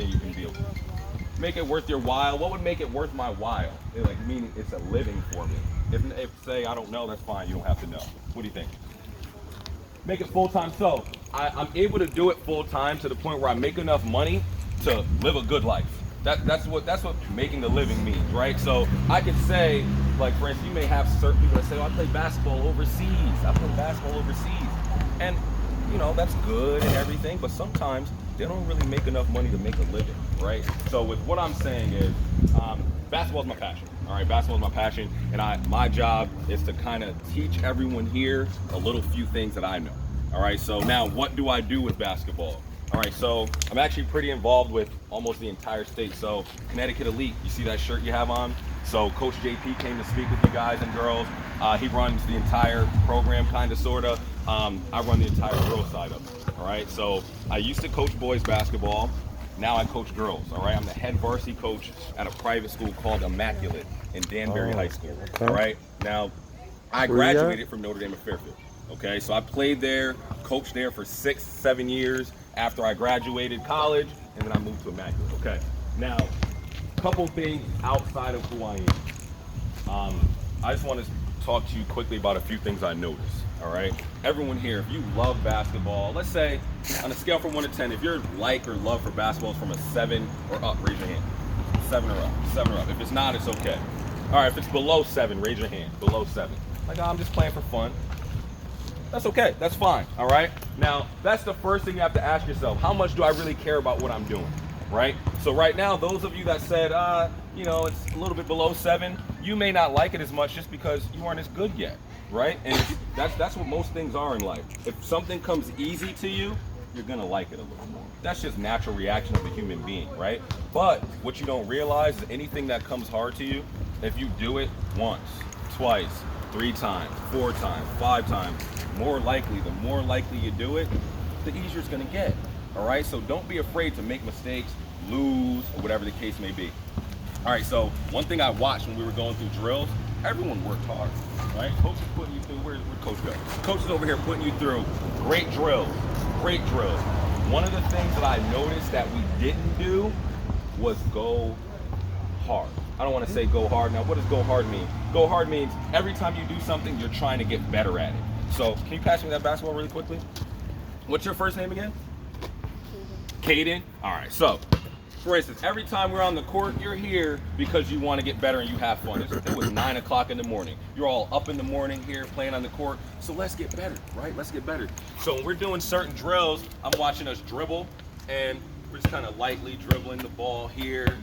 anything you can deal with. Make it worth your while. What would make it worth my while? Like meaning it's a living for me. If say I don't know, that's fine. You don't have to know. What do you think? Make it full time. So I'm able to do it full time to the point where I make enough money to live a good life. That's what making a living means, right? So I could say, like for instance, you may have certain people that say, "Oh, I play basketball overseas. I play basketball overseas," and you know that's good and everything, but sometimes they don't really make enough money to make a living, right? So with what I'm saying is, basketball is my passion. All right, basketball is my passion, and my job is to kind of teach everyone here a little few things that I know. All right, so now what do I do with basketball? All right, so I'm actually pretty involved with almost the entire state. So Connecticut Elite, you see that shirt you have on? So Coach JP came to speak with you guys and girls. He runs the entire program, kind of, sort of. I run the entire girls side of it. All right, so I used to coach boys basketball. Now I coach girls. All right, I'm the head varsity coach at a private school called Immaculate in Danbury High School. Okay. All right, now I graduated from Notre Dame of Fairfield. Okay, so I played there, coached there for 6-7 years after I graduated college, and then I moved to Immaculate. Okay, now a couple things outside of who I am. I just want to talk to you quickly about a few things I noticed. All right, everyone here, if you love basketball, let's say on a scale from 1 to 10, if your like or love for basketball is from a 7 or up, raise your hand. 7 or up, 7 or up. If it's not, it's okay. All right, if it's below 7, raise your hand. Below 7, like, oh, I'm just playing for fun. That's okay, that's fine, all right? Now, that's the first thing you have to ask yourself. How much do I really care about what I'm doing, right? So right now, those of you that said, you know, it's a little bit below 7, you may not like it as much just because you aren't as good yet, right? And that's what most things are in life. If something comes easy to you, you're gonna like it a little more. That's just natural reaction of a human being, right? But what you don't realize is anything that comes hard to you, if you do it once, twice, 3 times, 4 times, 5 times, the more likely you do it, the easier it's gonna get. All right, so don't be afraid to make mistakes, lose, or whatever the case may be. All right, so one thing I watched when we were going through drills, everyone worked hard, right? Coach is putting you through, where'd Coach go? Coach is over here putting you through great drills. One of the things that I noticed that we didn't do was go hard. I don't want to say go hard. Now, what does go hard mean? Go hard means every time you do something, you're trying to get better at it. So can you pass me that basketball really quickly? What's your first name again? Caden. All right, so for instance, every time we're on the court, you're here because you want to get better and you have fun. It was 9 o'clock in the morning. You're all up in the morning here playing on the court. So let's get better, right? Let's get better. So when we're doing certain drills, I'm watching us dribble and we're just kind of lightly dribbling the ball here.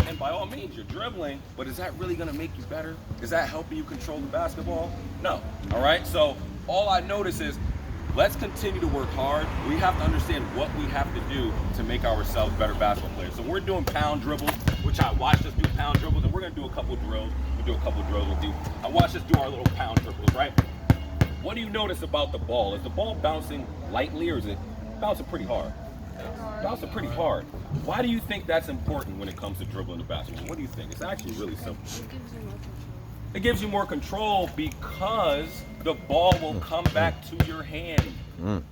And by all means, you're dribbling, but is that really gonna make you better? Is that helping you control the basketball? No, all right? So all I notice is, let's continue to work hard. We have to understand what we have to do to make ourselves better basketball players. So we're doing pound dribbles, which I watched us do pound dribbles, and we're gonna do a couple drills. We'll do a couple drills with you. I watched us do our little pound dribbles, right? What do you notice about the ball? Is the ball bouncing lightly or is it bouncing pretty hard? Bouncing pretty hard. Why do you think that's important when it comes to dribbling the basketball? What do you think? It's actually really simple. It gives you more control because the ball will come back to your hand.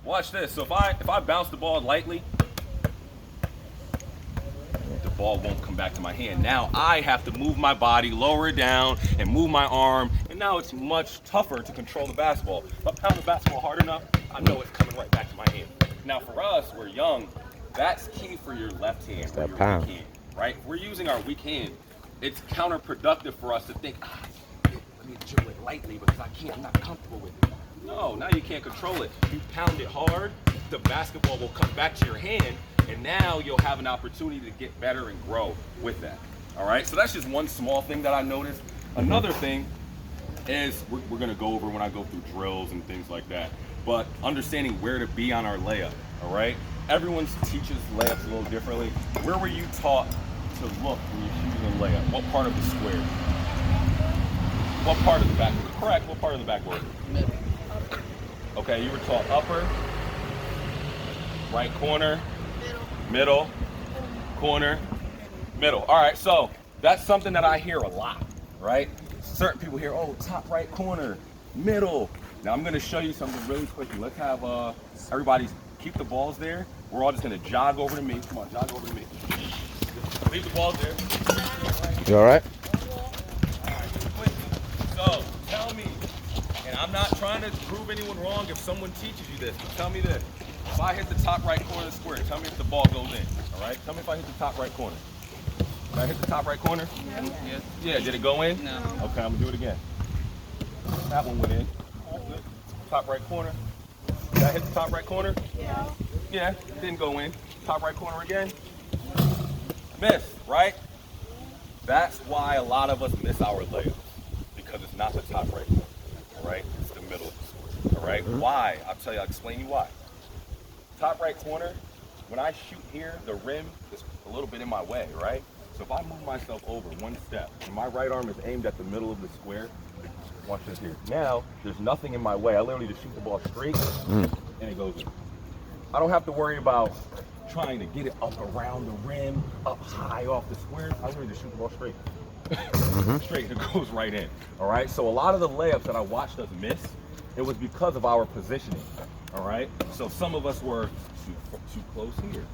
Watch this. So if I bounce the ball lightly, the ball won't come back to my hand. Now I have to move my body, lower it down, and move my arm, and now it's much tougher to control the basketball. If I pound the basketball hard enough, I know it's coming right back to my hand. Now for us, we're young, that's key for your left hand, or your weak hand, right? If we're using our weak hand, it's counterproductive for us to think, let me dribble it lightly because I'm not comfortable with it. No, now you can't control it. You pound it hard, the basketball will come back to your hand, and now you'll have an opportunity to get better and grow with that. All right, so that's just one small thing that I noticed. Another thing is we're gonna go over when I go through drills and things like that, but understanding where to be on our layup, all right? Everyone teaches layups a little differently. Where were you taught to look when you're shooting a layup? What part of the square? What part of the backboard? Correct, what part of the backboard? Middle. Okay, you were taught upper, right corner, middle, corner, middle. All right, so that's something that I hear a lot, right? Certain people hear, oh, top right corner, middle. Now I'm gonna show you something really quickly. Let's have everybody keep the balls there. We're all just gonna jog over to me. Come on, jog over to me. Leave the ball there. You all right? So, tell me, and I'm not trying to prove anyone wrong if someone teaches you this, but tell me this. If I hit the top right corner of the square, tell me if the ball goes in, all right? Tell me if I hit the top right corner. Did I hit the top right corner? Yeah. Yeah, did it go in? No. Okay, I'm gonna do it again. That one went in. Good. Top right corner. Did I hit the top right corner? Yeah. Yeah, it didn't go in. Top right corner again. Miss, right? That's why a lot of us miss our layups, because it's not the top right corner, all right? It's the middle of the square, all right? Why? I'll explain you why. Top right corner, when I shoot here, the rim is a little bit in my way, right? So if I move myself over one step, and my right arm is aimed at the middle of the square, watch this here. Now, there's nothing in my way. I literally just shoot the ball straight, and it goes in. I don't have to worry about trying to get it up around the rim, up high off the square. I literally just shoot the ball straight. Straight, and it goes right in. All right, so a lot of the layups that I watched us miss, it was because of our positioning. All right, so some of us were too close here,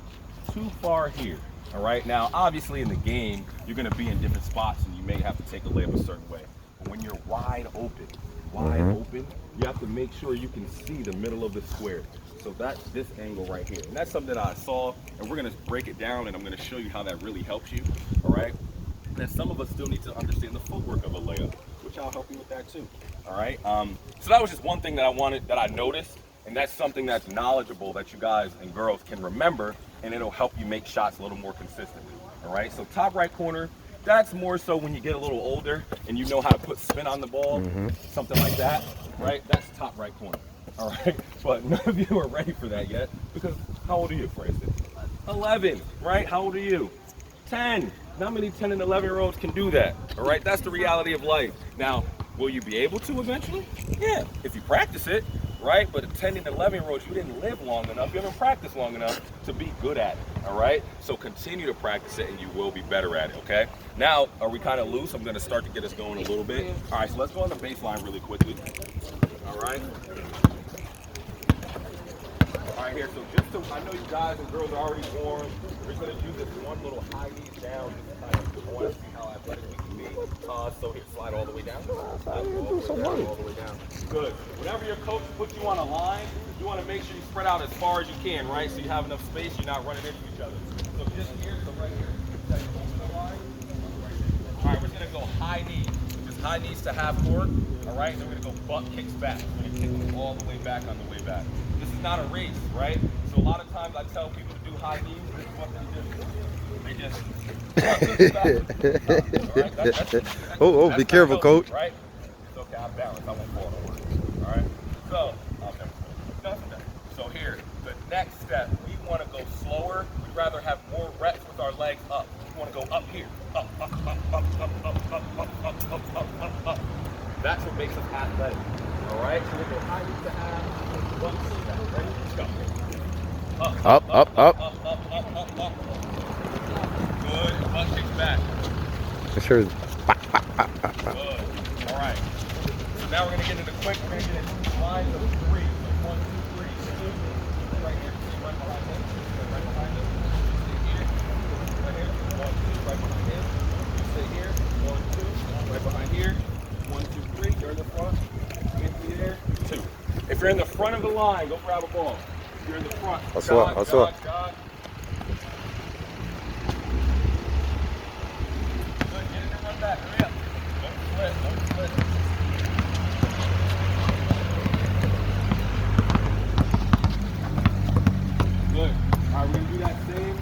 too far here. All right, now obviously in the game, you're gonna be in different spots and you may have to take a layup a certain way. But when you're wide open, you have to make sure you can see the middle of the square. So that's this angle right here. And that's something that I saw, and we're gonna break it down and I'm gonna show you how that really helps you, all right? And then some of us still need to understand the footwork of a layup, which I'll help you with that too, all right? So that was just one thing that I noticed, and that's something that's knowledgeable that you guys and girls can remember, and it'll help you make shots a little more consistently, all right? So top right corner, that's more so when you get a little older and you know how to put spin on the ball, something like that, right? That's top right corner. All right, but none of you are ready for that yet, because how old are you, for instance? 11, right? How old are you? 10. Not many 10 and 11-year-olds can do that, all right? That's the reality of life. Now, will you be able to eventually? Yeah, if you practice it, right? But a 10 and 11-year-olds, you didn't live long enough, you haven't practiced long enough to be good at it, all right? So continue to practice it and you will be better at it, okay? Now, are we kind of loose? I'm gonna start to get us going a little bit. All right, so let's go on the baseline really quickly, all right? All right, here, so just to, I know you guys and girls are already warm. We're just gonna do this one little high knees down. I want to see how athletic we can be. So here, slide all the way down. All the way down. Good. Whenever your coach puts you on a line, you want to make sure you spread out as far as you can, right? So you have enough space, you're not running into each other. So just here, so right here. Over the line. All right, we're gonna go high knees. Just high knees to half court. All right, then we're gonna go butt kicks back. We're gonna kick them all the way back on the way back. This is not a race, right? So a lot of times I tell people to do high knees. This is what they do. They just be careful, coach. Right? It's okay, I'm balanced. I won't fall. All right? So, so here, the next step, we want to go slower. We'd rather have more reps with our legs up. We want to go up here. Up, up, up, up, up, up, up, up, up, up, up, up. That's what makes us athletic. All right? So we'll go high knees to half. One step. Ready? Let's go. Up, up, up. Good. Butt kicks back. Sure. Good. All right. So now we're going to get into quick. We're going to get into lines of 3. So 1, 2, 3. Right here. Right behind him. Right behind him. Stay here. Right here. 1, 2. Right behind him. Stay here. 1, 2. Right behind here. 1, 2, 3. You're in the front. Into the air. 2. If you're in the front of the line, go grab a ball. If you're in the front, jog. Back, hurry up. Don't split. Good. All right, we're going to do that same.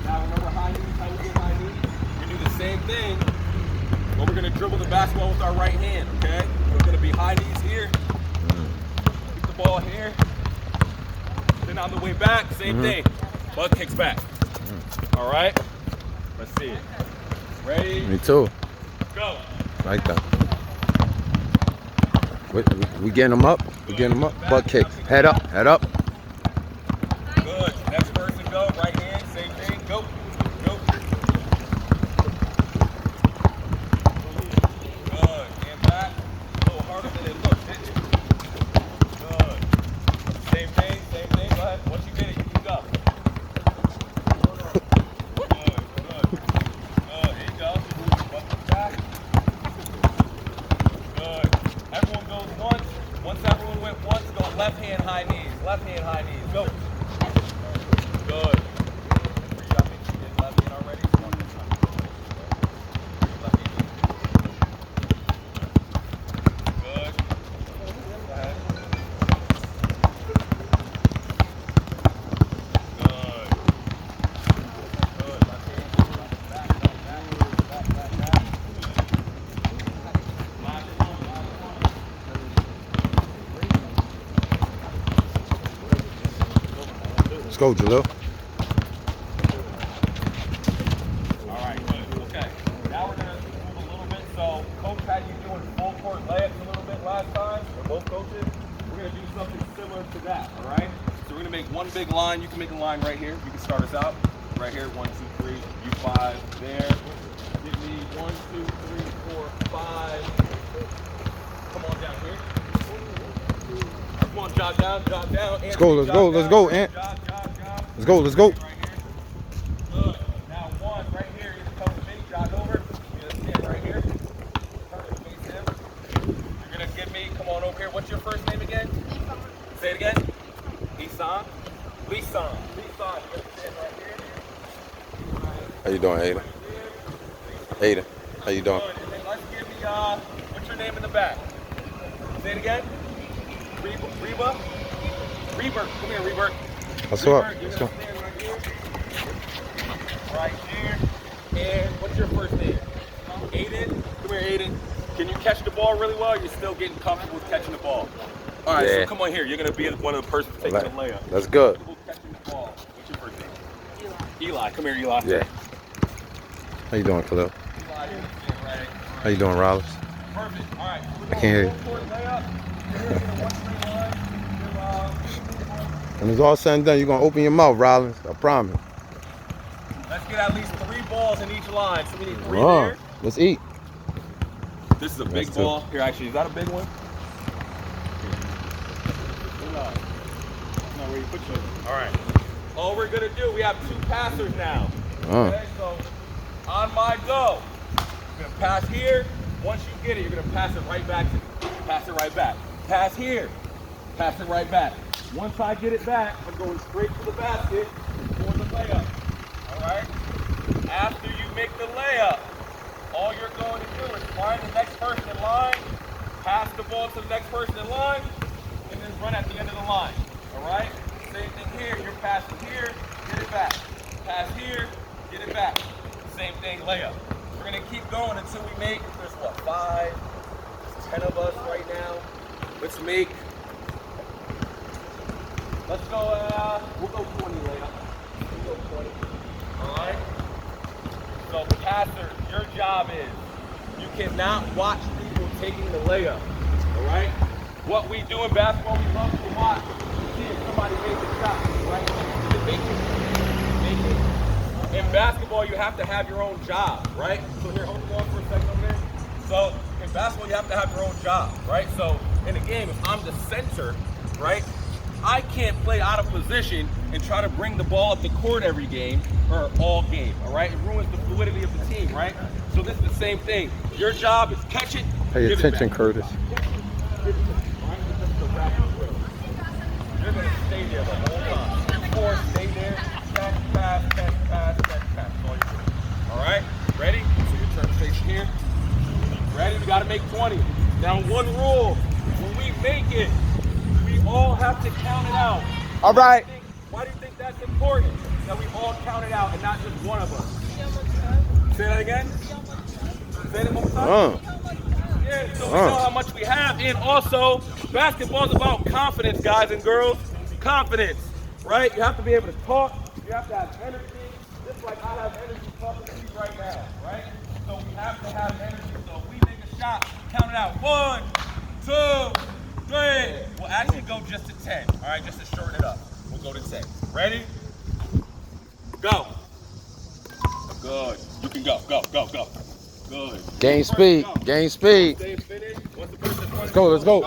Now remember high knees, how we get high knees? We're going to do the same thing, but we're going to dribble the basketball with our right hand, okay? We're going to be high knees here. Keep the ball here. Then on the way back, same thing. Butt kicks back. All right? Let's see it. Ready? Me too. Go. Like that. We getting them up. We getting them up. Butt kicks. Head up. Head up. Good. Next person go. Right hand. Same thing. Go. Go. Good. Hand back. A little harder than it looks. Good. Same thing. Same thing. Go ahead. Once you get it, you can go. Good. Good. go, Jalil. All right, good. Okay. Now we're gonna move a little bit. So coach had you doing full court layups a little bit last time, or both coaches. We're gonna do something similar to that. All right. So we're gonna make one big line. You can make a line right here. You can start us out right here. 1, 2, 3. You 5 there. Give me 1, 2, 3, 4, 5. Come on down here. Come on, jog down, jog down. Let's go, let's go, Ant. Jog. Let's go, let's go. Right here. Good. Now one right here. You come to me, jog over. You're gonna stand right here. Perfect. Face him. You're gonna give me. Come on over here. What's your first name again? Say it again. Lisan. Lisan. You're gonna stand right here. How you doing, Aiden? Aiden, how you doing? Good. And then let's give me. What's your name in the back? Say it again. Reba. Come here, Reba. What's up? You're Let's gonna go. stand right here. And what's your first name? Aiden. Come here, Aiden. Can you catch the ball really well? You're still getting comfortable with catching the ball. All right, Yeah. so come on here. You're gonna be one of the persons taking the layup. That's good. Comfortable catching the ball. What's your first name? Eli. Come here, Eli. Yeah. How you doing, Khalil? Eli, you're gonna stand right. How you doing, Rollins? Perfect. All right. I can't hear you. Full court layup. You're gonna get a 1-3 line. When it's all said and done, you're gonna open your mouth, Rollins. I promise. Let's get at least 3 balls in each line. So we need 3 Wow. there. Let's eat. This is a big That's ball. Here, actually, is that a big one? All right. All we're gonna do, we have 2 passers now. Okay, so on my go, you're gonna pass here. Once you get it, you're gonna pass it right back to me. Pass it right back. Pass here. Pass it right back. Once I get it back, I'm going straight to the basket for the layup. All right? After you make the layup, all you're going to do is find the next person in line, pass the ball to the next person in line, and then run at the end of the line. All right? Same thing here. You're passing here, get it back. Pass here, get it back. Same thing, layup. We're going to keep going until we make, there's what, 5, 10 of us right now. Let's make, let's go, we'll go 20 layup. We'll go 20. All right? So passer, your job is, you cannot watch people taking the layup. All right? What we do in basketball, we love to watch. See if somebody makes a shot, right? You can make it. In basketball, you have to have your own job, right? So here, hold the ball for a second over there. So in basketball, you have to have your own job, right? So in a game, if I'm the center, right, I can't play out of position and try to bring the ball up the court every game or all game, all right? It ruins the fluidity of the team, right? So this is the same thing. Your job is catch it. Pay give it attention, back. Curtis. You're going to stay there the whole time. You 4, stay there. Pass. All right? Ready? So your turn station here. Ready? We got to make 20. Now, one rule. When we make it, we all have to count it out. All right. Why do you think that's important? That we all count it out and not just one of us. Say that again? Say that one more time? Yeah, so we know how much we have. And also, basketball is about confidence, guys and girls. Confidence, right? You have to be able to talk. You have to have energy. Just like I have energy talking to you right now, right? So we have to have energy. So if we make a shot, count it out. 1, 2, 3. We'll actually go just to 10, all right? Just to shorten it up. We'll go to 10. Ready? Go. Good. You can go. Good. Gain speed. Gain speed. Stay finished. Once the person's Let's go.